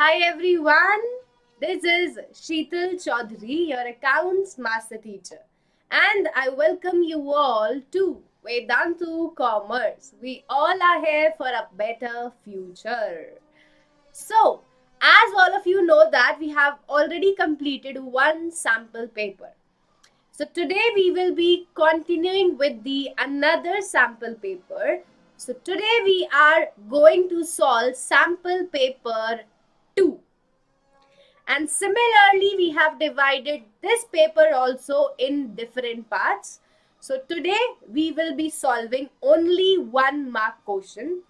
Hi everyone, this is Sheetal Chaudhary, your accounts master teacher, and I welcome you all to Vedantu Commerce. We all are here for a better future. So, as all of you know that we have already completed one sample paper. So today we will be continuing with the another sample paper. So today we are going to solve sample paper 2. And similarly, we have divided this paper also in different parts. So today we will be solving only 1 mark question.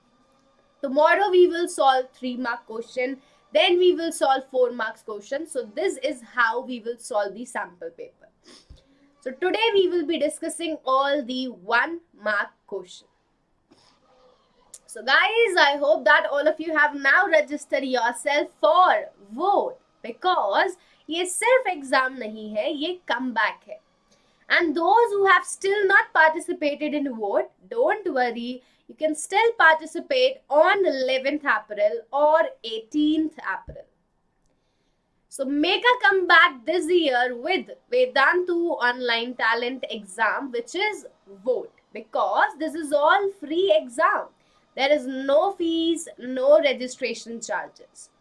Tomorrow we will solve 3 mark question. Then we will solve 4 marks question. So this is how we will solve the sample paper. So today we will be discussing all the 1 mark question. So guys, I hope that all of you have now registered yourself for V.O.T.E. because ये सिर्फ exam नहीं है, ये comeback है. And those who have still not participated in V.O.T.E, don't worry, you can still participate on 11th April or 18th April. So make a comeback this year with Vedantu Online Talent Exam, which is V.O.T.E, because this is all free exam. There is no fees, no registration charges.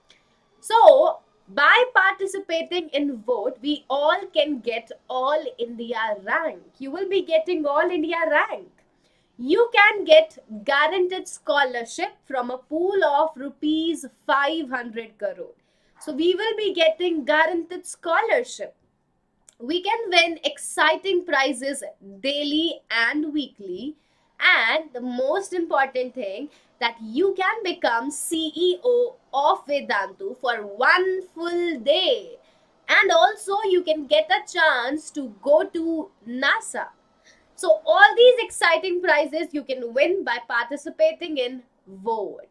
So by participating in V.O.T.E, we all can get All India rank. You will be getting All India rank. You can get guaranteed scholarship from a pool of rupees 500 crore. So we will be getting guaranteed scholarship. We can win exciting prizes daily and weekly. And the most important thing, that you can become CEO of Vedantu for 1 full day. And also you can get a chance to go to NASA. So all these exciting prizes you can win by participating in V.O.T.E.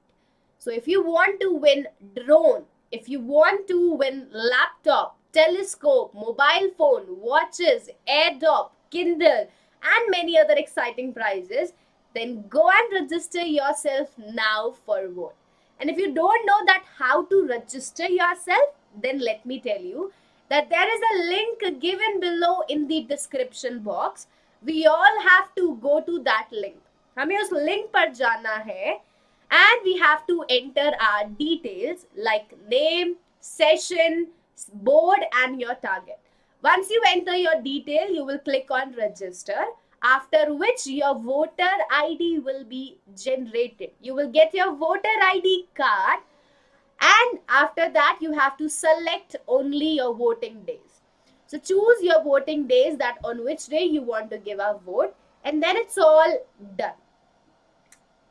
So if you want to win drone, if you want to win laptop, telescope, mobile phone, watches, AirDrop, Kindle, and many other exciting prizes, then go and register yourself now for V.O.T.E. And if you don't know that how to register yourself, then let me tell you that there is a link given below in the description box. We all have to go to that link. हमें उस link पर जाना है. And we have to enter our details like name, session, board and your target. Once you enter your detail, you will click on register, after which your voter ID will be generated. You will get your voter ID card, and after that you have to select only your voting days. So choose your voting days, that on which day you want to give a vote, and then it's all done.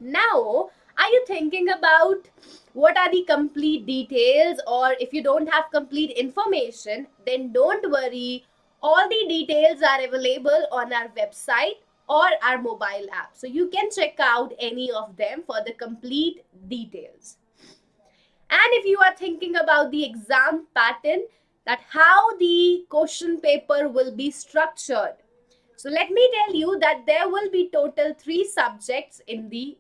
Now, are you thinking about what are the complete details, or if you don't have complete information, then don't worry. All the details are available on our website or our mobile app. So you can check out any of them for the complete details. And if you are thinking about the exam pattern, that how the question paper will be structured. So let me tell you that there will be total 3 subjects in the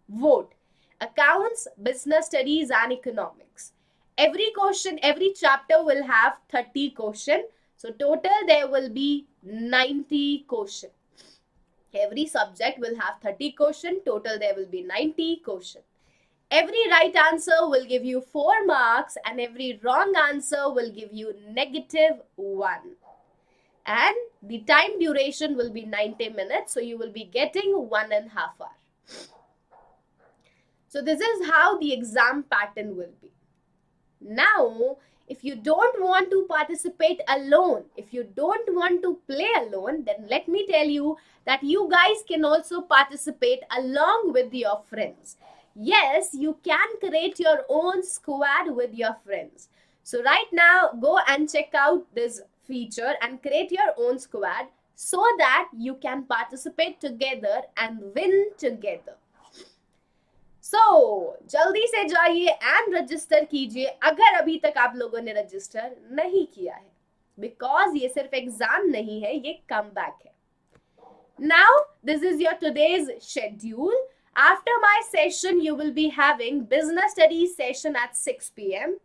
V.O.T.E: Accounts, Business Studies and Economics. Every question, every chapter will have 30 questions. So total there will be 90 questions. Every subject will have 30 questions. Total there will be 90 questions. Every right answer will give you 4 marks and every wrong answer will give you -1. And the time duration will be 90 minutes. So you will be getting 1.5 hours. So this is how the exam pattern will be. Now, if you don't want to participate alone, if you don't want to play alone, then let me tell you that you guys can also participate along with your friends. Yes, you can create your own squad with your friends. So right now, go and check out this feature and create your own squad so that you can participate together and win together. So, जल्दी से जाइए and register कीजिए अगर अभी तक आप लोगों ने register नहीं किया है, because ये सिर्फ exam नहीं है, ये comeback है. Now, this is your today's schedule. After my session, you will be having business studies session at 6 p.m.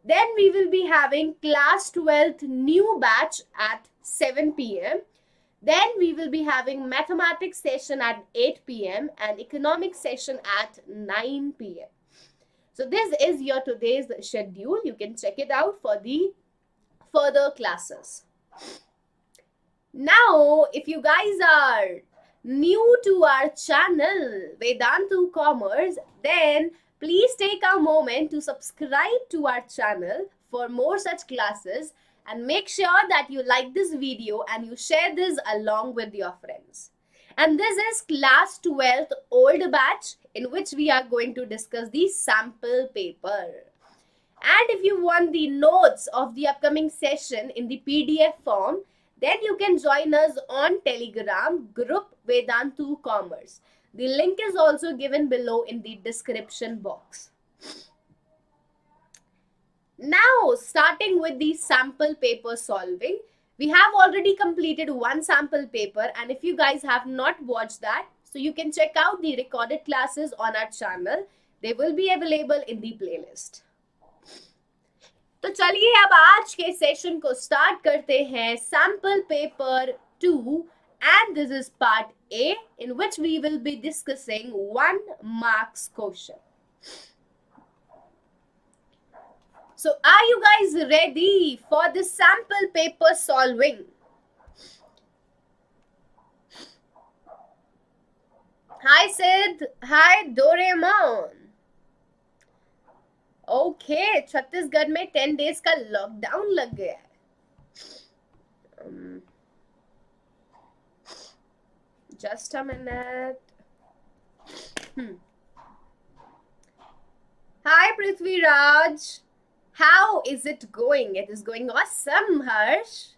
Then we will be having class 12th new batch at 7 p.m. Then we will be having mathematics session at 8 p.m. and economics session at 9 p.m. So this is your today's schedule. You can check it out for the further classes. Now, if you guys are new to our channel, Vedantu Commerce, then please take a moment to subscribe to our channel for more such classes, and make sure that you like this video and you share this along with your friends. And this is class 12th old batch, in which we are going to discuss the sample paper. And if you want the notes of the upcoming session in the PDF form, then you can join us on Telegram group Vedantu Commerce. The link is also given below in the description box. Now, starting with the sample paper solving, we have already completed one sample paper, and if you guys have not watched that, so you can check out the recorded classes on our channel. They will be available in the playlist. तो चलिए अब आज के session को start करते हैं. Sample paper 2, and this is part A, in which we will be discussing 1 marks question. So are you guys ready for the sample paper solving? Hi Sid, hi Doraemon. Okay, Chhattisgarh में 10 days का lockdown लग गया है. Just a minute. Hi Prithvi Raj. How is it going? It is going awesome, Harsh.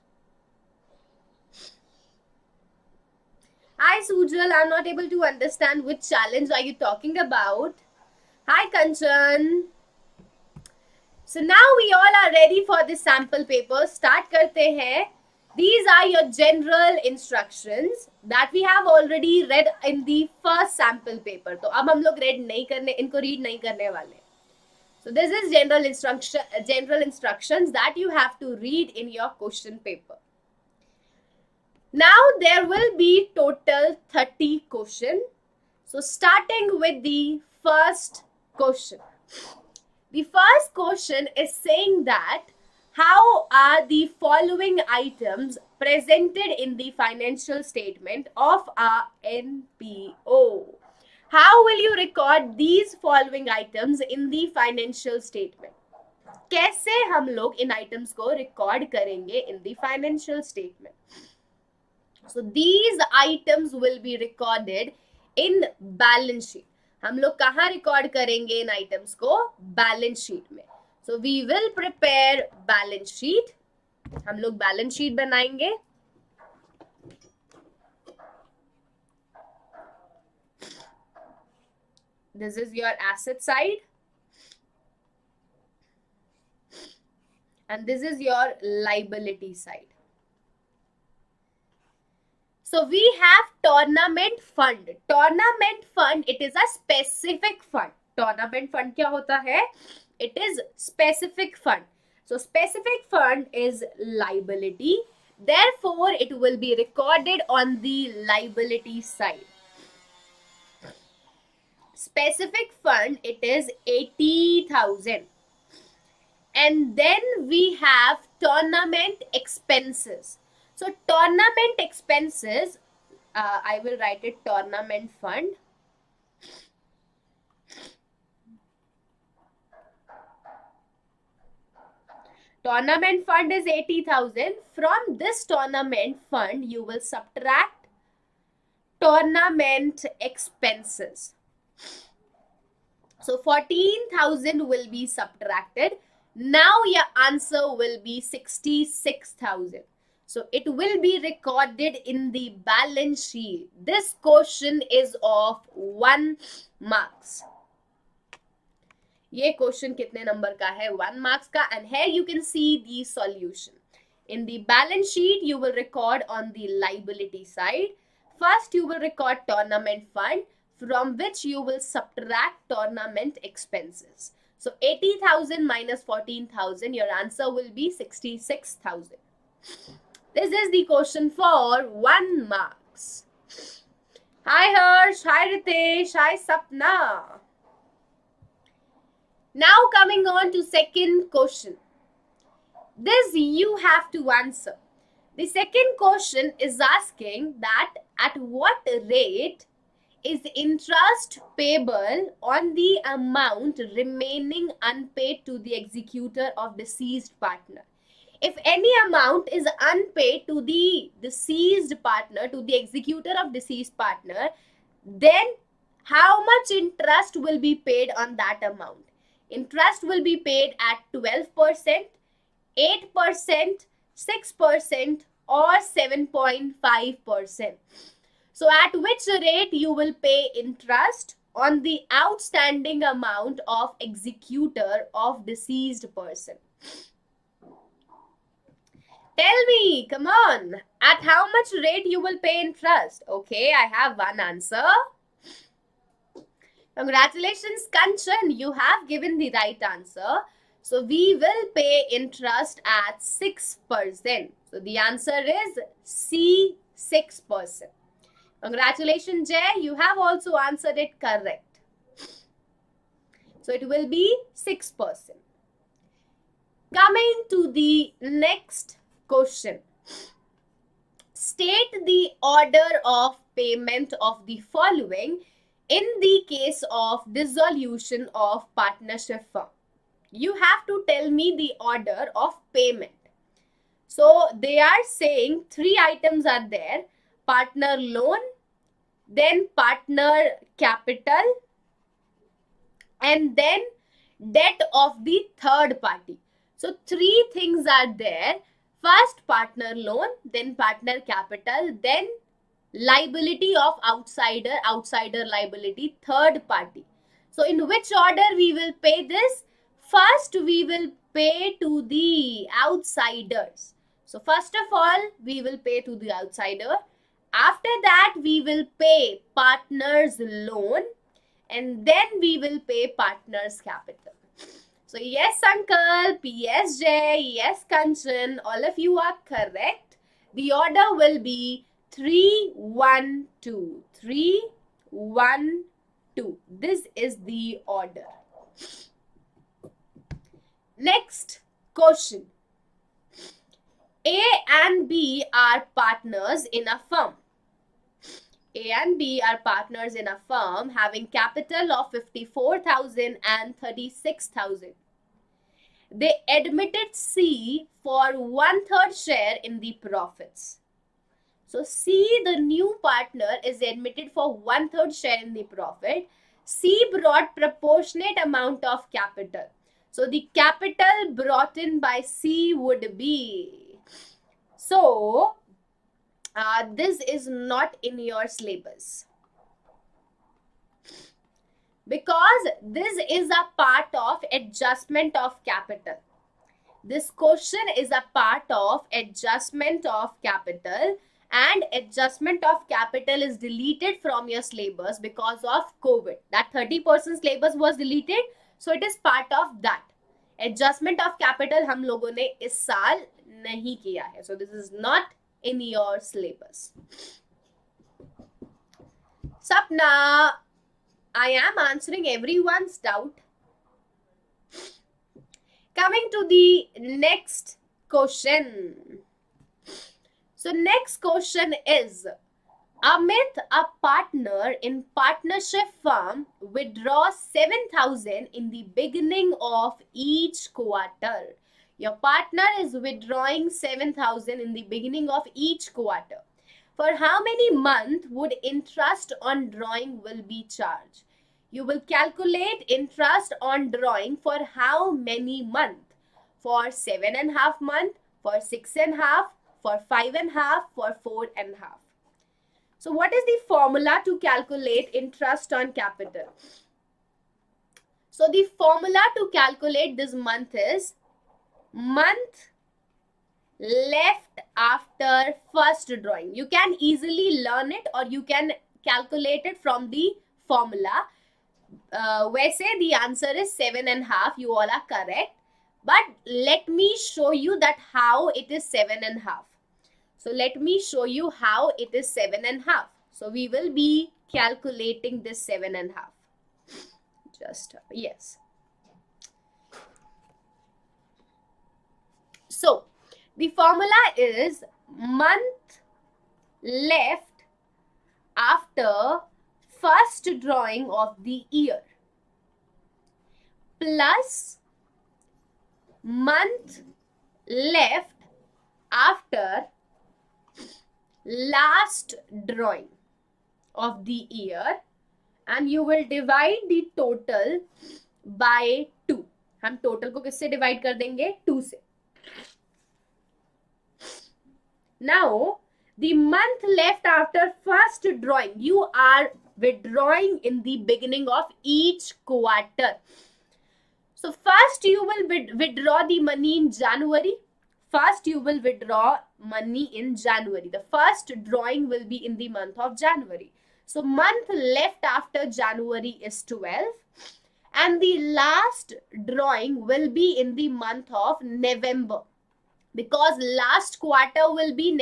Hi Sujal, I'm not able to understand which challenge are you talking about. Hi Kanchan. So now we all are ready for the sample paper. Start करते हैं. These are your general instructions that we have already read in the first sample paper. तो अब हम लोग इनको read नहीं करने वाले. So this is general instructions that you have to read in your question paper. Now there will be total 30 questions. So starting with the first question. The first question is saying that how are the following items presented in the financial statement of a NPO? How will you record these following items in the financial statement? कैसे हम लोग इन items को record करेंगे in the financial statement? So these items will be recorded in balance sheet. हम लोग कहाँ record करेंगे इन items को? Balance sheet में. So we will prepare balance sheet. हम लोग balance sheet बनाएंगे. This is your asset side. And this is your liability side. So we have tournament fund. Tournament fund, it is a specific fund. Tournament fund क्या होता है? It is specific fund. So specific fund is liability. Therefore, it will be recorded on the liability side. Specific fund, it is 80,000. And then we have tournament expenses. So tournament expenses, I will write it tournament fund. Tournament fund is 80,000. From this tournament fund, you will subtract tournament expenses. So 14,000 will be subtracted. Now your answer will be 66,000. So it will be recorded in the balance sheet. This question is of 1 marks. ये question कितने number का है? 1 marks का. And here you can see the solution. In the balance sheet, you will record on the liability side. First, you will record tournament fund, from which you will subtract tournament expenses. So 80,000 minus 14,000, your answer will be 66,000. This is the question for 1 marks. Hi Harsh, hi Ritesh, hi Sapna. Now coming on to second question. This you have to answer. The second question is asking that at what rate is interest payable on the amount remaining unpaid to the executor of deceased partner. If any amount is unpaid to the deceased partner, to the executor of deceased partner, then how much interest will be paid on that amount? Interest will be paid at 12%, 8%, 6%, or 7.5%. So at which rate you will pay interest on the outstanding amount of executor of deceased person? Tell me, come on, at how much rate you will pay interest? Okay, I have one answer. Congratulations, Kanchan, you have given the right answer. So we will pay interest at 6%. So the answer is C, 6%. Congratulations, Jay, you have also answered it correct. So it will be 6%. Coming to the next question. State the order of payment of the following in the case of dissolution of partnership firm. You have to tell me the order of payment. So they are saying 3 items are there: partner loan, then partner capital, and then debt of the third party. So 3 things are there. First, partner loan, then partner capital, then liability of outsider liability, third party. So in which order we will pay this? First, we will pay to the outsiders. So first of all, we will pay to the outsider. After that, we will pay partner's loan, and then we will pay partner's capital. So yes, Uncle, PSJ, yes, Kanchan, all of you are correct. The order will be 3, 1, 2. 3, 1, 2. This is the order. Next question. A and B are partners in a firm. A and B are partners in a firm having capital of 54,000 and 36,000. They admitted C for 1/3 share in the profits. So C, the new partner, is admitted for 1/3 share in the profit. C brought proportionate amount of capital. So the capital brought in by C would be. So this is not in your syllabus, because this is a part of adjustment of capital. This question is a part of adjustment of capital, and adjustment of capital is deleted from your syllabus because of COVID. That 30% syllabus was deleted, so it is part of that. Adjustment of capital हम लोगों ने इस साल नहीं किया है, so this is not in your syllabus. Sapna, I am answering everyone's doubt. Coming to the next question. So next question is, Amit, a partner in partnership firm, withdraws 7,000 in the beginning of each quarter. Your partner is withdrawing 7,000 in the beginning of each quarter. For how many months would interest on drawing will be charged? You will calculate interest on drawing for how many months? For 7.5 months, for 6.5, for 5.5, for 4.5. So what is the formula to calculate interest on capital? So the formula to calculate this month is month left after first drawing. You can easily learn it, or you can calculate it from the formula. वैसे the answer is 7.5. You all are correct. But let me show you that how it is 7.5. So let me show you how it is 7.5. So we will be calculating this 7.5. Just yes. So the formula is month left after first drawing of the year plus month left after last drawing of the year, and you will divide the total by 2. हम total को किससे divide कर देंगे? 2 से. Now the month left after first drawing, you are withdrawing in the beginning of each quarter. So first you will withdraw the money in January. First you will withdraw money in January. The first drawing will be in the month of January. So month left after January is 12. And the last drawing will be in the month of November. Because last quarter will be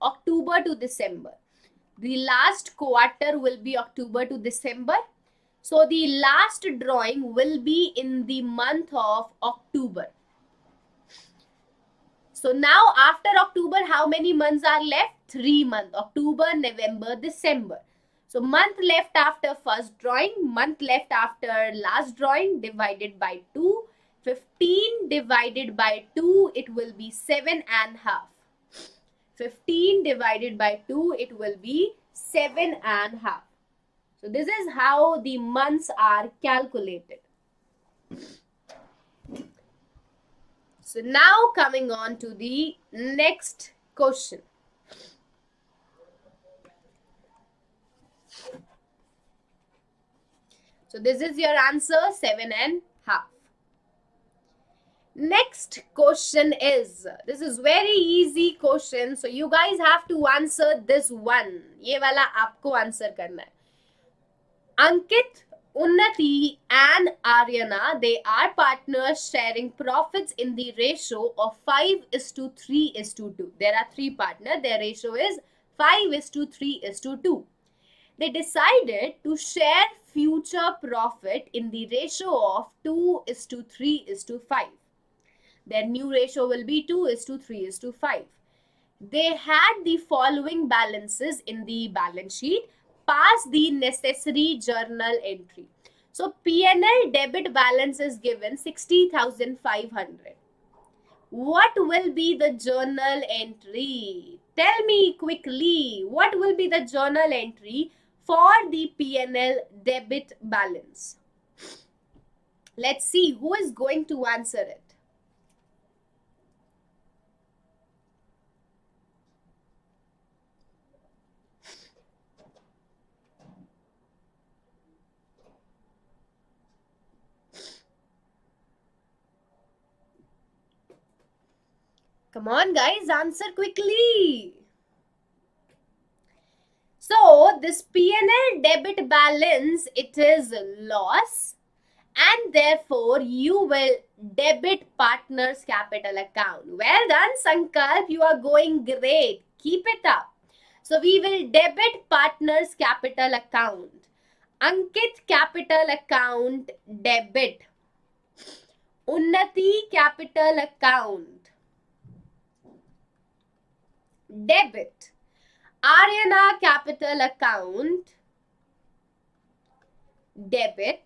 October to December. The last quarter will be October to December. So the last drawing will be in the month of October. So now after October, how many months are left? 3 months. October, November, December. So month left after first drawing, month left after last drawing divided by 2. 15 divided by 2, it will be 7.5. 15 divided by 2, it will be 7.5. So this is how the months are calculated. So now coming on to the next question. So this is your answer, 7.5. Next question is, this is very easy question. So you guys have to answer this one. ये वाला आपको answer करना है. Ankit, Unnati and Aryana, they are partners sharing profits in the ratio of 5:3:2. There are 3 partners. Their ratio is 5:3:2. They decided to share future profit in the ratio of 2:3:5. Their new ratio will be 2:3:5. They had the following balances in the balance sheet. Pass the necessary journal entry. So P&L debit balance is given 60,500. What will be the journal entry? Tell me quickly, what will be the journal entry for the P&L debit balance? Let's see who is going to answer it. Come on guys, answer quickly. So this P&L debit balance, it is loss, and therefore you will debit partners capital account. Well done Sankalp, you are going great. Keep it up. So we will debit partners capital account. Ankit capital account debit. Unnati capital account debit. Aryana capital account debit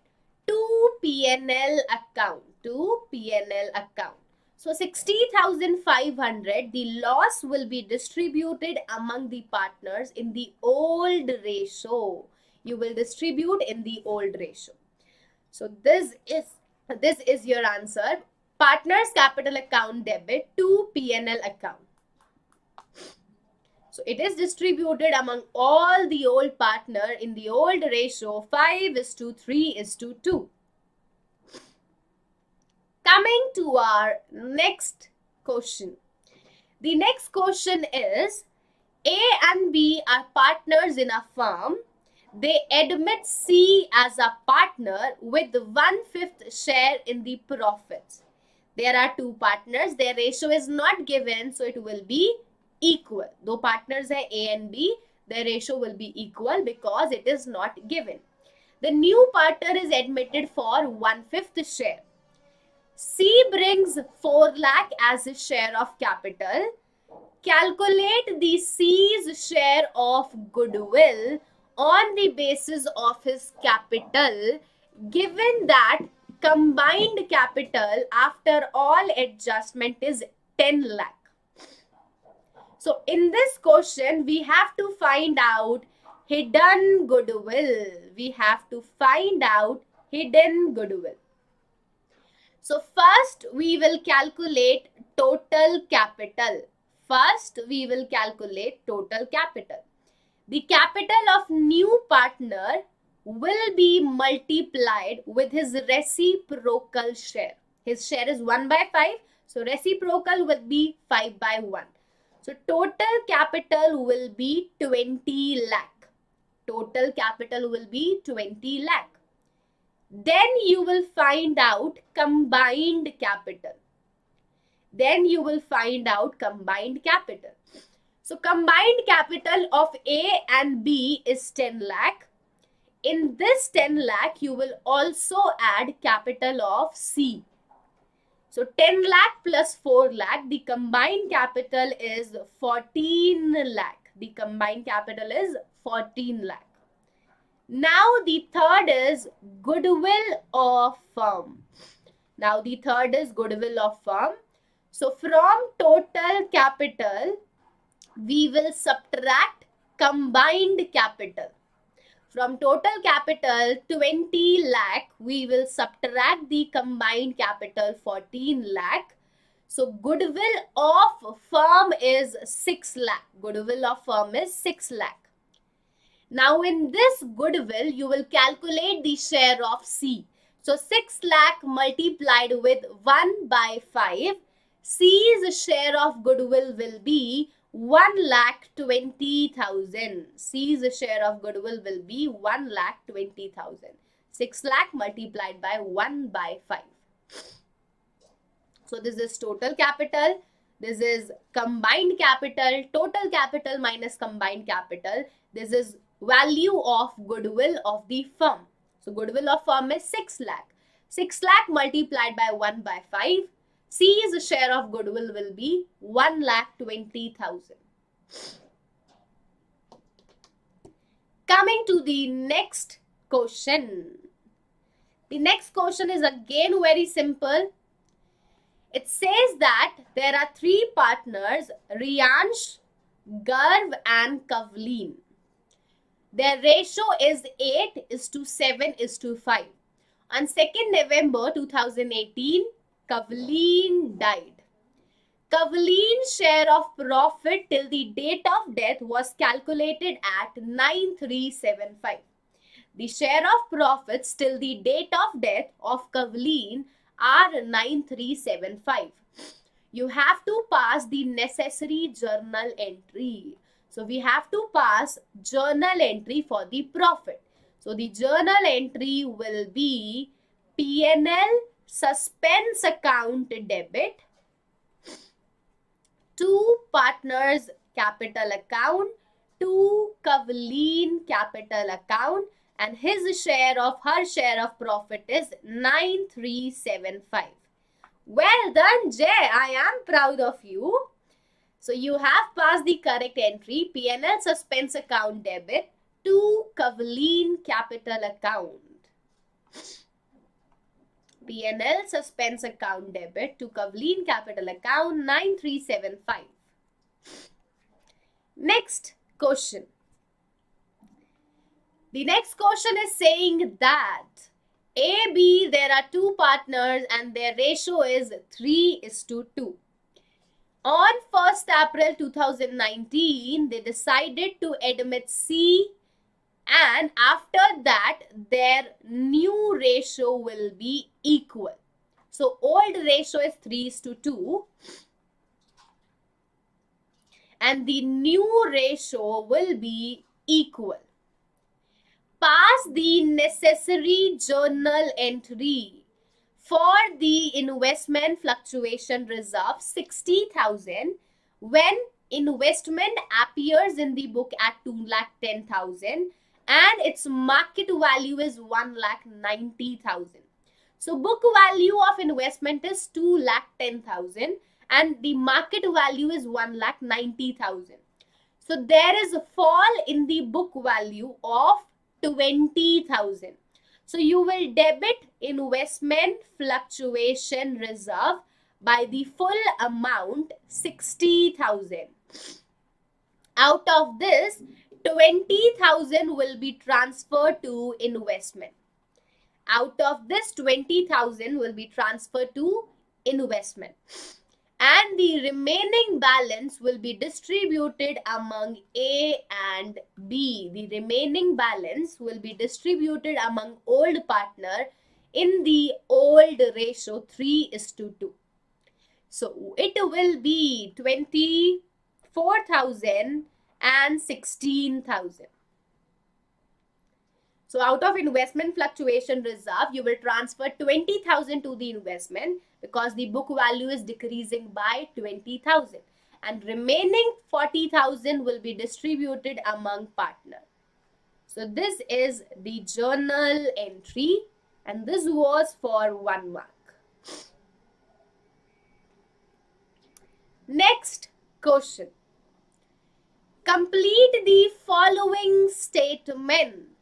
to P&L account. So 60,500, the loss will be distributed among the partners in the old ratio. You will distribute in the old ratio. So this is your answer. Partners capital account debit to P&L account. So it is distributed among all the old partner in the old ratio 5:3:2. Coming to our next question. The next question is, A and B are partners in a firm. They admit C as a partner with 1/5 share in the profits. There are two partners. Their ratio is not given, so it will be equal. Though partners are A and B, their ratio will be equal because it is not given. The new partner is admitted for 1/5 share. C brings 4 lakh as his share of capital. Calculate the C's share of goodwill on the basis of his capital, given that combined capital after all adjustment is 10 lakh. So in this question, we have to find out hidden goodwill. We have to find out hidden goodwill. So first we will calculate total capital. First we will calculate total capital. The capital of new partner will be multiplied with his reciprocal share. His share is 1/5. So reciprocal will be 5/1. So total capital will be 20 lakh. Total capital will be 20 lakh. Then you will find out combined capital. Then you will find out combined capital. So combined capital of A and B is 10 lakh. In this 10 lakh, you will also add capital of C. So 10 lakh plus 4 lakh, the combined capital is 14 lakh. The combined capital is 14 lakh. Now the third is goodwill of firm. Now the third is goodwill of firm. So from total capital, we will subtract combined capital. From total capital 20 lakh, we will subtract the combined capital 14 lakh. So goodwill of firm is 6 lakh. Goodwill of firm is 6 lakh. Now in this goodwill, you will calculate the share of C. So 6 lakh multiplied with 1/5. C's share of goodwill will be 1,20,000. C's share of goodwill will be 1,20,000. 6 lakh multiplied by 1/5. So this is total capital. This is combined capital. Total capital minus combined capital. This is value of goodwill of the firm. So goodwill of firm is 6 lakh. 6 lakh multiplied by 1/5. C's share of goodwill will be 1,20,000. Coming to the next question. The next question is again very simple. It says that there are 3 partners, Riyansh, Garv and Kavleen. Their ratio is 8:7:5. On 2nd November 2018, Kavleen died. Kavleen's share of profit till the date of death was calculated at 9,375. The share of profits till the date of death of Kavleen are 9,375. You have to pass the necessary journal entry. So we have to pass journal entry for the profit. So the journal entry will be P&L suspense account debit to partners capital account to Kavleen capital account, and his share of her share of profit is 9,375. Well done, Jay. I am proud of you. So you have passed the correct entry, P&L suspense account debit to Kavleen capital account. P&L suspense account debit to Kavleen capital account 9,375. Next question. The next question is saying that AB, there are 2 partners and their ratio is 3:2. On 1st April 2019, they decided to admit C, and after that, their new ratio will be equal. So, old ratio is 3:2 and the new ratio will be equal. pass the necessary journal entry for the investment fluctuation reserve 60,000 when investment appears in the book at 2,10,000 and its market value is 1,90,000. So book value of investment is 2,10,000 and the market value is 1,90,000. So there is a fall in the book value of 20,000. So you will debit investment fluctuation reserve by the full amount 60,000. Out of this, 20,000 will be transferred to investment. Out of this, 20,000 will be transferred to investment. And the remaining balance will be distributed among A and B. The remaining balance will be distributed among old partner in the old ratio 3:2. So it will be 24,000 and 16,000. So out of investment fluctuation reserve, you will transfer 20,000 to the investment because the book value is decreasing by 20,000. And remaining 40,000 will be distributed among partner. So this is the journal entry and this was for 1 mark. Next question. Complete the following statement.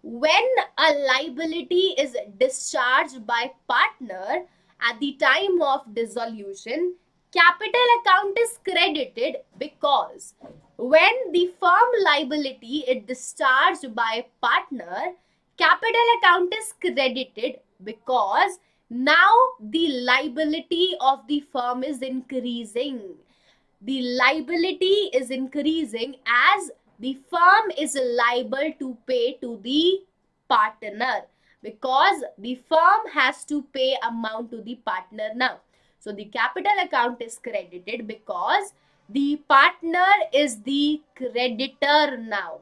When a liability is discharged by partner at the time of dissolution, capital account is credited because when the firm liability is discharged by partner, capital account is credited because now the liability of the firm is increasing. The liability is increasing as the firm is liable to pay to the partner because the firm has to pay amount to the partner now. So the capital account is credited because the partner is the creditor now.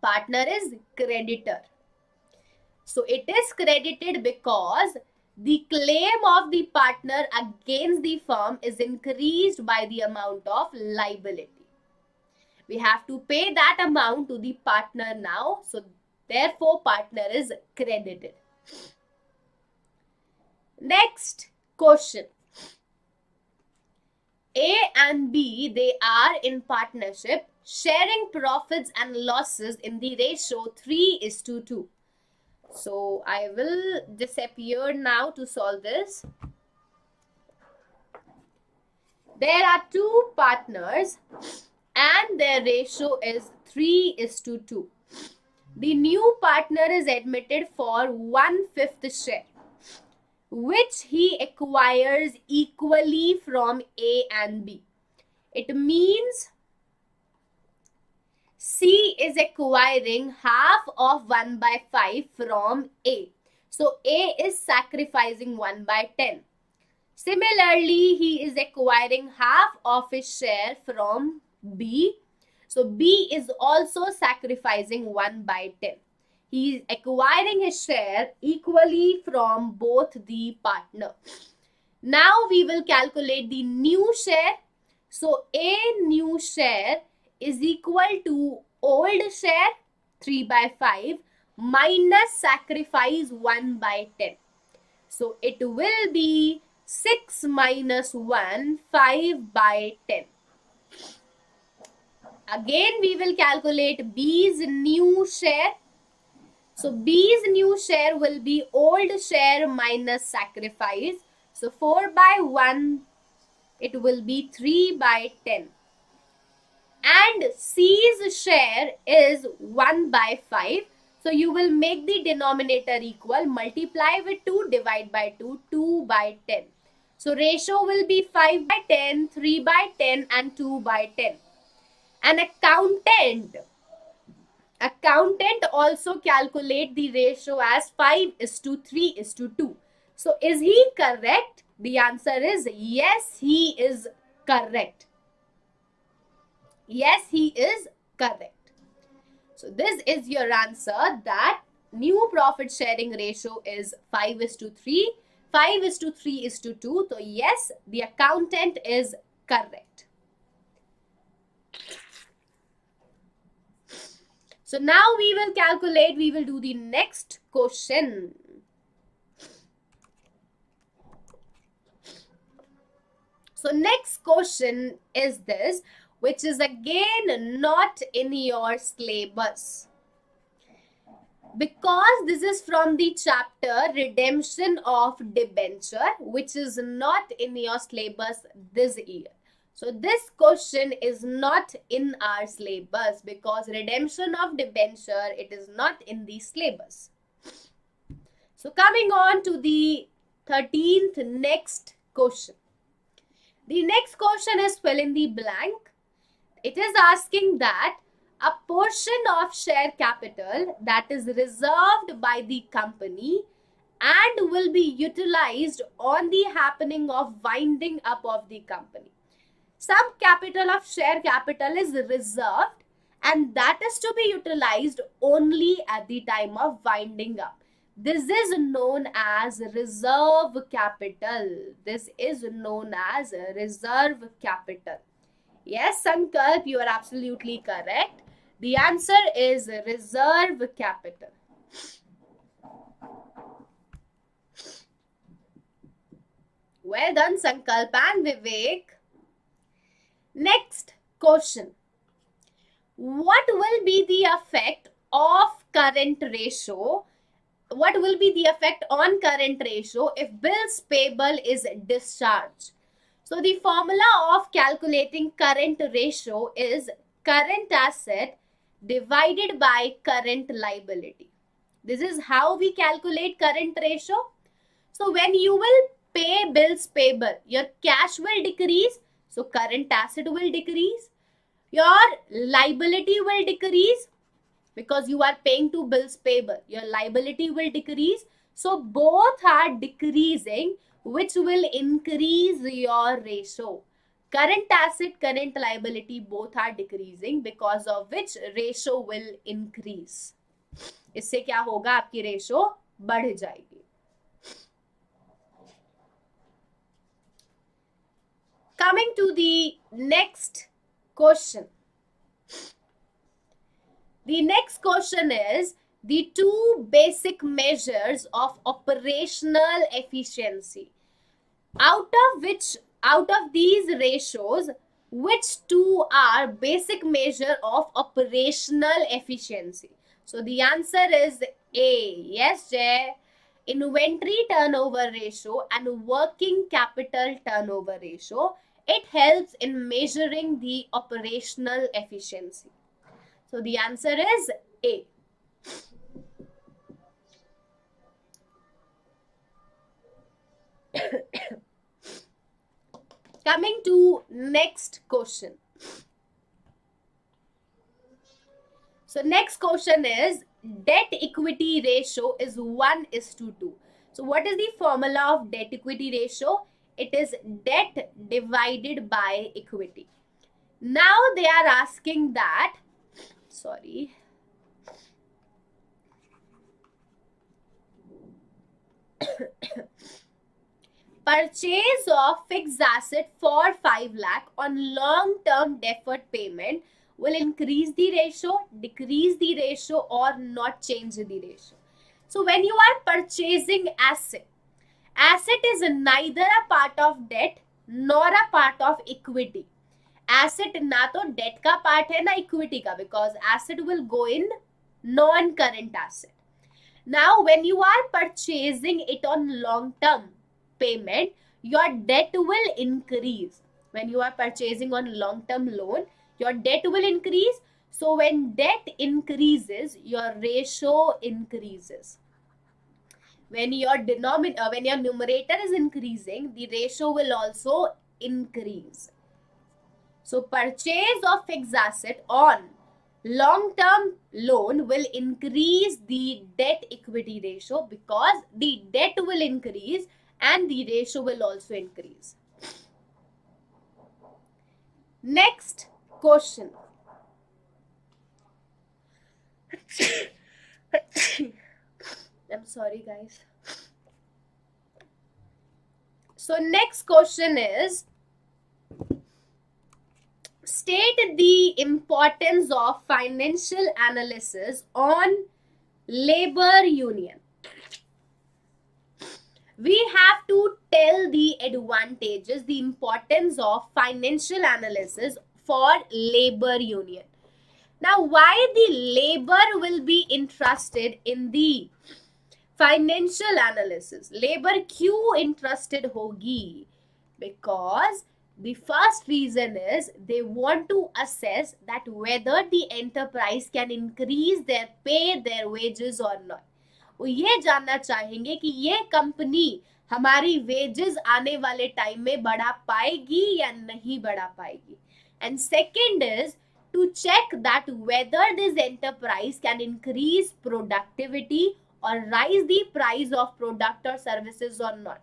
Partner is creditor. So it is credited because the claim of the partner against the firm is increased by the amount of liability. We have to pay that amount to the partner now. So therefore, partner is credited. Next question. A and B, they are in partnership, sharing profits and losses in the ratio 3:2. So I will disappear now to solve this. There are two partners and their ratio is 3:2. The new partner is admitted for 1/5 share, which he acquires equally from A and B. It means C is acquiring half of 1/5 from A. So A is sacrificing 1/10. Similarly, he is acquiring half of his share from B. So B is also sacrificing 1/10. He is acquiring his share equally from both the partner. Now we will calculate the new share. So A new share is equal to old share 3/5 minus sacrifice 1/10. So it will be 6 minus 1, 5/10. Again we will calculate B's new share. So B's new share will be old share minus sacrifice. So 4/1, it will be 3/10. And C's share is 1/5. So you will make the denominator equal, multiply with 2, divide by 2, 2/10. So ratio will be 5/10, 3/10 and 2/10. An accountant also calculate the ratio as 5:3:2. So is he correct? The answer is yes, he is correct. Yes, he is correct. So this is your answer, that new profit sharing ratio is 5:3. 5:3:2. So yes, the accountant is correct. So now we will calculate, we will do the next question. So next question is this, which is again not in your syllabus. Because this is from the chapter Redemption of Debenture, which is not in your syllabus this year. So this question is not in our syllabus because redemption of debenture, it is not in the syllabus. So coming on to the 13th next question. The next question is fill in the blank. It is asking that a portion of share capital that is reserved by the company and will be utilized on the happening of winding up of the company. Some capital of share capital is reserved and that is to be utilized only at the time of winding up. This is known as reserve capital. This is known as reserve capital. Yes, Sankalp, you are absolutely correct. The answer is reserve capital. Well done, Sankalp and Vivek. Next question. What will be the effect of current ratio? What will be the effect on current ratio if bills payable is discharged? So the formula of calculating current ratio is current asset divided by current liability. This is how we calculate current ratio. So when you will pay bills payable, your cash will decrease. So current asset will decrease. Your liability will decrease because you are paying to bills payable. Your liability will decrease. So both are decreasing, which will increase your ratio. Current asset, current liability both are decreasing, because of which ratio will increase. इससे क्या होगा, आपकी ratio बढ़ जाएगी. Coming to the next question. The next question is the two basic measures of operational efficiency. Out of these ratios, which two are basic measure of operational efficiency? So the answer is A. Yes, Jay. Inventory turnover ratio and working capital turnover ratio. It helps in measuring the operational efficiency. So the answer is A. Coming to next question. So next question is debt equity ratio is 1:2. So what is the formula of debt equity ratio? It is debt divided by equity. Now they are asking that, purchase of fixed asset for 5 lakh on long-term deferred payment will increase the ratio, decrease the ratio, or not change the ratio. So when you are purchasing asset is neither a part of debt nor a part of equity. Asset na to debt ka part hai na equity ka, because asset will go in non-current asset. Now when you are purchasing it on long-term payment, your debt will increase. When you are purchasing on long-term loan, your debt will increase. So when debt increases, your ratio increases. When your numerator is increasing, the ratio will also increase. So purchase of fixed asset on long-term loan will increase the debt equity ratio, because the debt will increase and the ratio will also increase. Next question. I'm sorry, guys. So next question is, state the importance of financial analysis on labor union. We have to tell the advantages, the importance of financial analysis for labor union. Now, why the labor will be interested in the financial analysis, labour क्यों interested होगी? Because the first reason is they want to assess that whether the enterprise can increase their pay, their wages or not. वो ये जानना चाहेंगे कि ये company हमारी wages आने वाले टाइम में बढ़ा पाएगी या नहीं बढ़ा पाएगी. And second is to check that whether this enterprise can increase productivity or rise the price of product or services or not.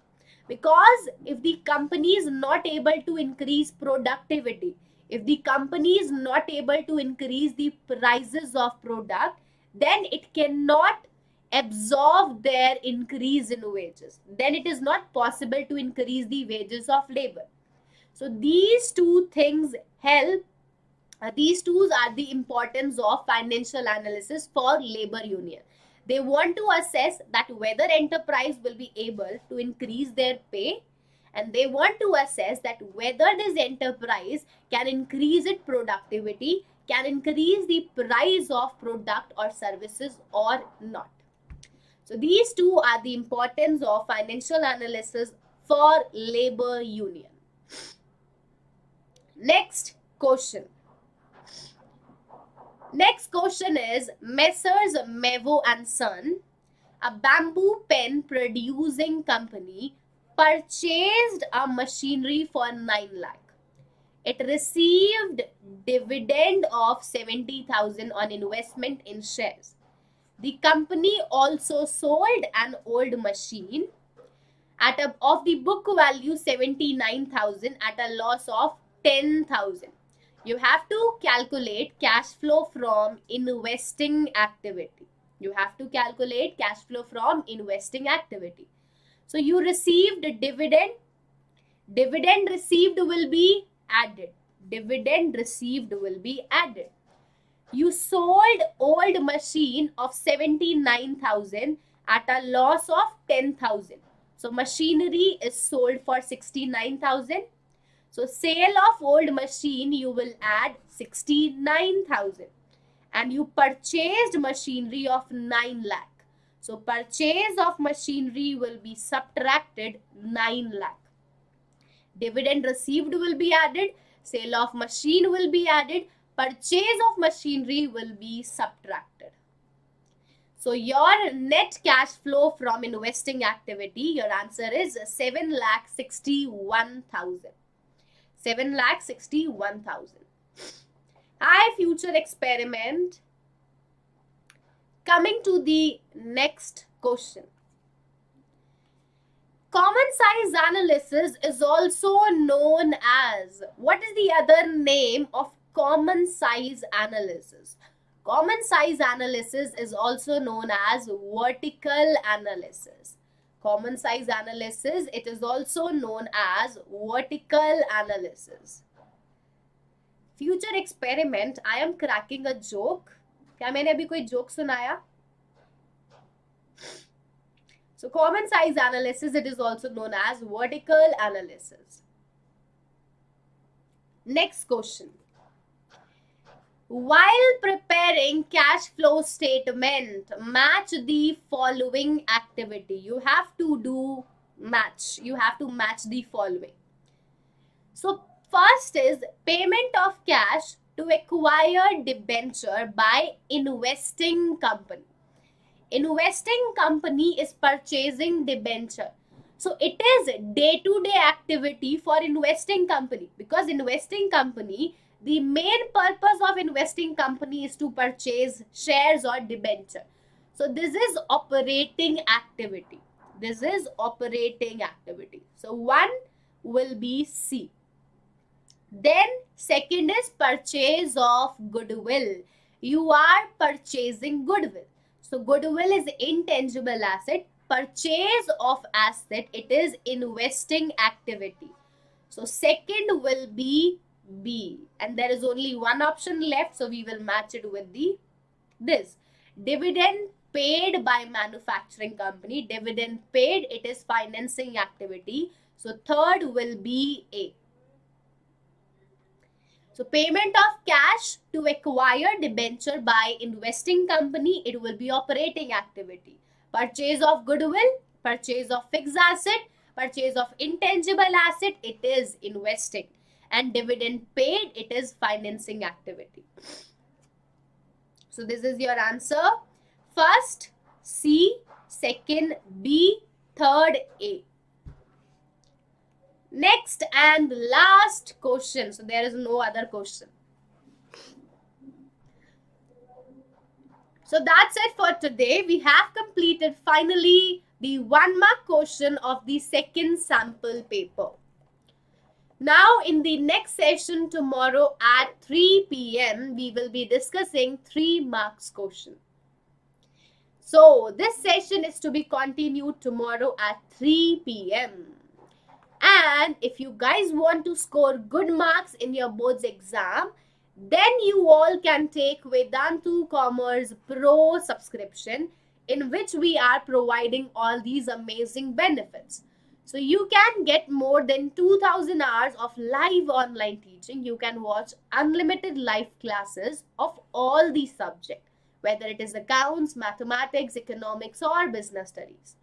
Because if the company is not able to increase productivity, if the company is not able to increase the prices of product, then it cannot absorb their increase in wages. Then it is not possible to increase the wages of labor. So these two things help. These two are the importance of financial analysis for labor union. They want to assess that whether enterprise will be able to increase their pay, and they want to assess that whether this enterprise can increase its productivity, can increase the price of product or services or not. So these two are the importance of financial analysis for labor union. Next question. Next question is, Messrs. Mevo and Son, a bamboo pen producing company, purchased a machinery for 9 lakh. It received dividend of 70,000 on investment in shares. The company also sold an old machine of the book value 79,000 at a loss of 10,000. You have to calculate cash flow from investing activity. You have to calculate cash flow from investing activity. So you received a dividend. Dividend received will be added. Dividend received will be added. You sold old machine of 79,000 at a loss of 10,000. So machinery is sold for 69,000. So sale of old machine, you will add 69,000. And you purchased machinery of 9 lakh. So purchase of machinery will be subtracted 9 lakh. Dividend received will be added. Sale of machine will be added. Purchase of machinery will be subtracted. So your net cash flow from investing activity, your answer is 7,61,000. 7,61,000. Hi, future experiment. Coming to the next question. Common size analysis is also known as, what is the other name of common size analysis? Common size analysis is also known as vertical analysis. Common size analysis, it is also known as vertical analysis. Future experiment, I am cracking a joke. क्या मैंने अभी कोई joke सुनाया? So common size analysis, it is also known as vertical analysis. Next question. While preparing cash flow statement, match the following activity. You have to do match. You have to match the following. So first is payment of cash to acquire debenture by investing company. Investing company is purchasing debenture. So it is day-to-day activity for investing company, because investing company, the main purpose of investing company is to purchase shares or debenture. So this is operating activity. This is operating activity. So one will be C. Then second is purchase of goodwill. You are purchasing goodwill. So goodwill is intangible asset. Purchase of asset, it is investing activity. So second will be B, and there is only one option left, so we will match it with this. Dividend paid by manufacturing company. Dividend paid, it is financing activity. So third will be A. So payment of cash to acquire debenture by investing company, it will be operating activity. Purchase of goodwill, purchase of fixed asset, purchase of intangible asset, it is investing. And dividend paid, it is financing activity. So this is your answer. First C, second B, third A. Next and last question. So there is no other question. So that's it for today. We have completed finally the 1 mark question of the second sample paper. Now in the next session tomorrow at 3 p.m. we will be discussing 3 marks question. So this session is to be continued tomorrow at 3 p.m. And if you guys want to score good marks in your boards exam, then you all can take Vedantu Commerce Pro Subscription, in which we are providing all these amazing benefits. So you can get more than 2000 hours of live online teaching. You can watch unlimited live classes of all these subjects, whether it is accounts, mathematics, economics, or business studies.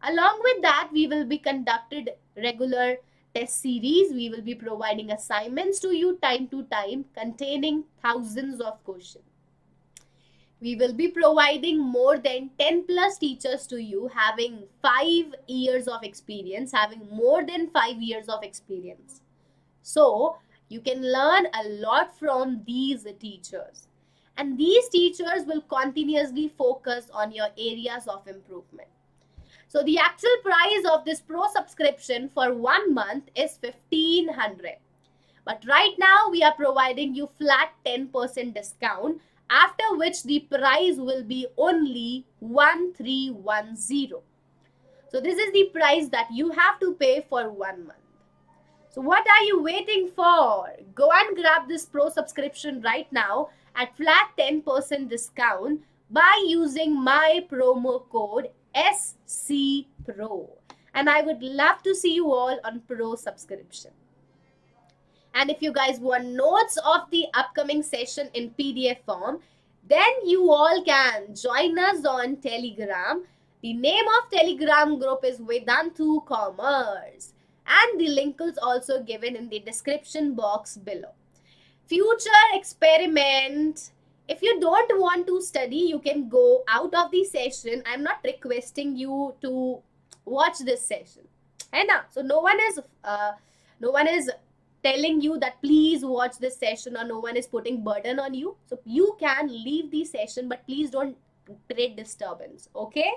Along with that, we will be conducted regular test series. We will be providing assignments to you time to time containing thousands of questions. We will be providing more than 10 plus teachers to you having 5 years of experience, having more than 5 years of experience. So you can learn a lot from these teachers. And these teachers will continuously focus on your areas of improvement. So the actual price of this pro subscription for 1 month is 1500. But right now we are providing you flat 10% discount, after which the price will be only 1310. So this is the price that you have to pay for 1 month. So what are you waiting for? Go and grab this pro subscription right now at flat 10% discount by using my promo code SCPRO. And I would love to see you all on pro subscription. And if you guys want notes of the upcoming session in PDF form, then you all can join us on Telegram. The name of Telegram group is Vedantu Commerce. And the link is also given in the description box below. Future experiment. If you don't want to study, you can go out of the session. I'm not requesting you to watch this session. So no one is telling you that please watch this session, or no one is putting burden on you. So you can leave the session, but please don't create disturbance. Okay?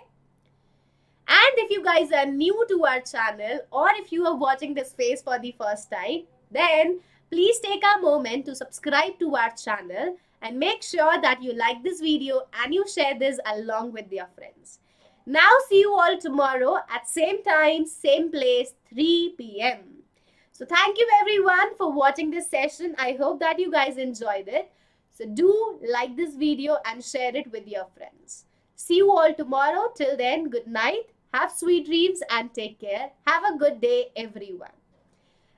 And if you guys are new to our channel, or if you are watching this face for the first time, then please take a moment to subscribe to our channel and make sure that you like this video and you share this along with your friends. Now see you all tomorrow at same time, same place, 3 p.m. So thank you everyone for watching this session. I hope that you guys enjoyed it. So do like this video and share it with your friends. See you all tomorrow. Till then, good night. Have sweet dreams and take care. Have a good day, everyone.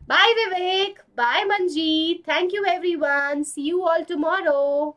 Bye, Vivek. Bye, Manjeet. Thank you, everyone. See you all tomorrow.